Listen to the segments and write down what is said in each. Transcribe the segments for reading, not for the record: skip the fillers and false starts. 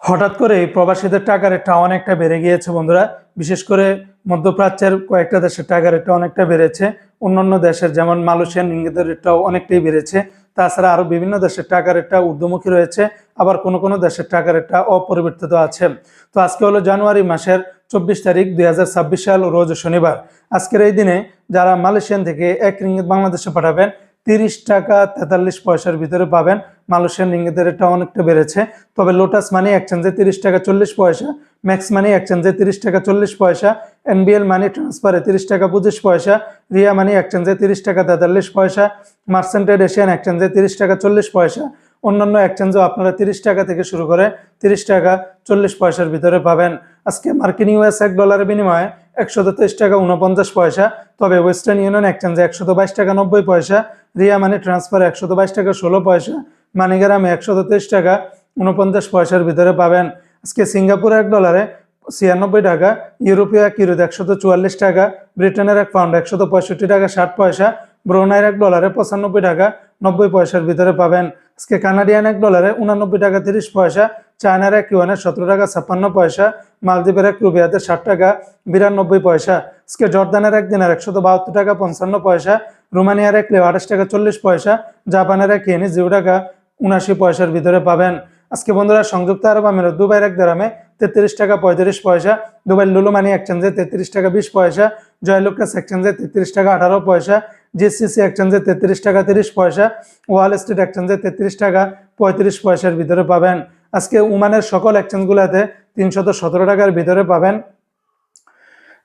হঠাৎ করে প্রবাসীদের টাকা রেটটা অনেকটা বেড়ে গিয়েছে বন্ধুরা। বিশেষ করে মধ্যপ্রাচ্যের কয়েকটা দেশের টাকা রেটটা অনেকটা বেড়েছে। অন্যান্য দেশের যেমন মালয়েশিয়ান রিঙ্গিতের রেটটাও অনেকটাই বেড়েছে। তাছাড়া আরো বিভিন্ন দেশের টাকা রেটটা ঊর্ধ্বমুখী রয়েছে, আবার কোনো কোনো দেশের টাকা রেটটা অপরিবর্তিত আছে। তো আজকে হলো জানুয়ারি মাসের 24 তারিখ 2026 সাল, রোজ শনিবার। আজকের এই দিনে যারা মালয়েশিয়ান থেকে 1 রিঙ্গিত বাংলাদেশে পাঠাবেন 30 টাকা 43 পয়সার ভিতরে পাবেন। মালয়েশিয়ান রিঙ্গিতের রেটটা অনেকটা বেড়েছে। তবে লোটাস মানি এক্সচেঞ্জে 30 টাকা 40 পয়সা, ম্যাক্স মানি এক্সচেঞ্জে 30 টাকা 40 পয়সা, এনবিএল মানি ট্রান্সফারে 30 টাকা 25 পয়সা, রিয়া মানি এক্সচেঞ্জে 30 টাকা 43 পয়সা, মার্সেন্টেড এশিয়ান এক্সচেঞ্জে 30 টাকা 40 পয়সা। অন্যান্য এক্সচেঞ্জও আপনারা 30 টাকা থেকে শুরু করে 30 টাকা 40 পয়সার ভিতরে পাবেন। আজকে মার্কিন ইউএস $1 বিনিময়ে 123 টাকা 49 পয়সা। তবে ওয়েস্টার্ন ইউনিয়ন এক্সচেঞ্জে 122 টাকা 90 পয়সা, রিয়া মানি ট্রান্সফার 122 টাকা 16 পয়সা, মানিগ্রামে 123 টাকা 49 পয়সার ভিতরে পাবেন। আজকে সিঙ্গাপুর $1 96 টাকা, ইউরোপীয় ইউরোতে 144 টাকা, ব্রিটেনের এক পাউন্ড 165 টাকা 60 পয়সা, ব্রুনাইয়ের $1 95 টাকা 90 পয়সার ভিতরে পাবেন। আজকে কানাডিয়ান $1 89 টাকা 30 পয়সা, চায়নার এক ইউয়ানে 17 টাকা 56 পয়সা, মালদ্বীপের এক রুপিয়াতে 60 টাকা 92 পয়সা। আজকে জর্দানের এক দিনার 172 টাকা 55 পয়সা, রোমানিয়ার এক লেও 28 টাকা 40 পয়সা, জাপানের এক ইয়েনি 0 টাকা 79 পয়সার ভিতরে পাবেন। আজকে বন্ধুরা সংযুক্ত আরব আমিরাত দুবাইয়ের এক দিরহামে 33 টাকা 35 পয়সা, দুবাই লুলু মানি এক্সচেঞ্জে 33 টাকা 20 পয়সা, জয়লুকাস এক্সচেঞ্জে 33 টাকা 18 পয়সা, জিসিসি এক্সচেঞ্জে 33 টাকা 30 পয়সা, ওয়াল স্ট্রিট এক্সচেঞ্জে 33 টাকা 35 পয়সার ভিতরে পাবেন। আজকে ওমানের সকল এক্সচেঞ্জগুলোতে 317 টাকার ভিতরে পাবেন।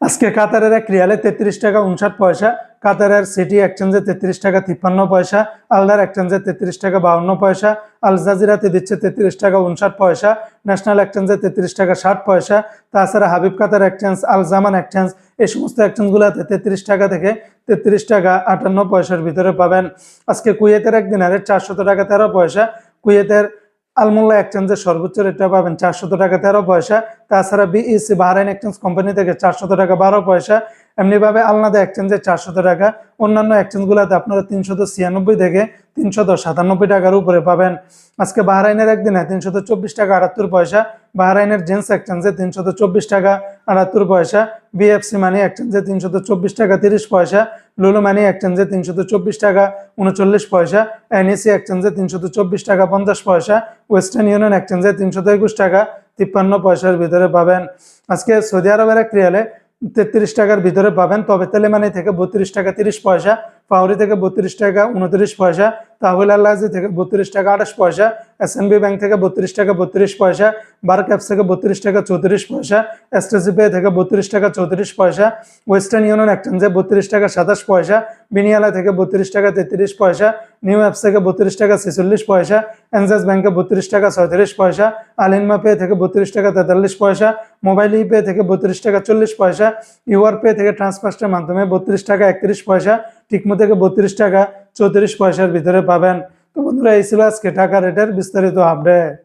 আজকে কাতারের এক রিয়ালে 33 টাকা 59 পয়সা, কাতারের সিটি এক্সচেঞ্জে 33 টাকা 53 পয়সা, আলদার এক্সচেঞ্জে 33 টাকা 52 পয়সা, আল জাজিরাতে দিচ্ছে 33 টাকা 59 পয়সা, ন্যাশনাল এক্সচেঞ্জে 33 টাকা 60 পয়সা। তাছাড়া হাবিব কাতার এক্সচেঞ্জ, আল জামান এক্সচেঞ্জ, এই সমস্ত এক্সচেঞ্জগুলোতে 33 টাকা থেকে 33 টাকা 58 পয়সার ভিতরে পাবেন। আজকে কুয়েতের এক দিনারে 400 টাকা 13 পয়সা, কুয়েতের আলমোল্লা এক্সচেঞ্জের সর্বোচ্চ রেটটা পাবেন 400 টাকা 13 পয়সা। তাছাড়া বিইসি বাহরাইন এক্সচেঞ্জ কোম্পানি থেকে 400 টাকা 12 পয়সা। এমনিভাবে আলনাদা এক্সচেঞ্জে 400 টাকা, অন্যান্য এক্সচেঞ্জগুলোতে আপনারা 396 থেকে 397 টাকার উপরে পাবেন। আজকে বাহরাইনের একদিনে 324 টাকা 78 পয়সা, বাহরাইনের জেন্স এক্সচেঞ্জে 324 টাকা 78 পয়সা, বিএফসি মানি এক্সচেঞ্জে 324 টাকা 30 পয়সা, লুলু মানি এক্সচেঞ্জে 324 টাকা 39 পয়সা, এনইসি এক্সচেঞ্জে 324 টাকা 50 পয়সা, ওয়েস্টার্ন ইউনিয়ন এক্সচেঞ্জে 321 টাকা 53 পয়সার ভিতরে পাবেন। আজকে সৌদি আরবের এক রিয়ালে 33 টাকার ভিতরে পাবেন। তবে তেলেমানি থেকে 32 টাকা 30 পয়সা, পাউরি থেকে 32 টাকা 29 পয়সা, তাহলে আল্লাহি থেকে 32 টাকা 28 পয়সা, এসএনবি ব্যাংক থেকে 32 টাকা 32 পয়সা, বার ক্যাপস থেকে 32 টাকা 34 পয়সা, এসটিসি পে থেকে 32 টাকা 34 পয়সা, ওয়েস্টার্ন ইউনিয়ন এক্সচেঞ্জে 32 টাকা 27 পয়সা, বিনিয়ালা থেকে 32 টাকা 33 পয়সা, নিউ অ্যাপস থেকে 32 টাকা 46 পয়সা, এনজাস ব্যাংকে 32 টাকা 36 পয়সা, আলিনমা পে থেকে 32 টাকা 43 পয়সা, মোবাইল ই পে থেকে 32 টাকা 40 পয়সা, ইউআর পে থেকে ট্রান্সফারের মাধ্যমে 32 টাকা 31 পয়সা, টিকমো থেকে 32 টাকা 34 পয়সার ভিতরে পাবেন। তো বন্ধুরা, এই ছিল আজকে টাকা রেটের বিস্তারিত আপডেট।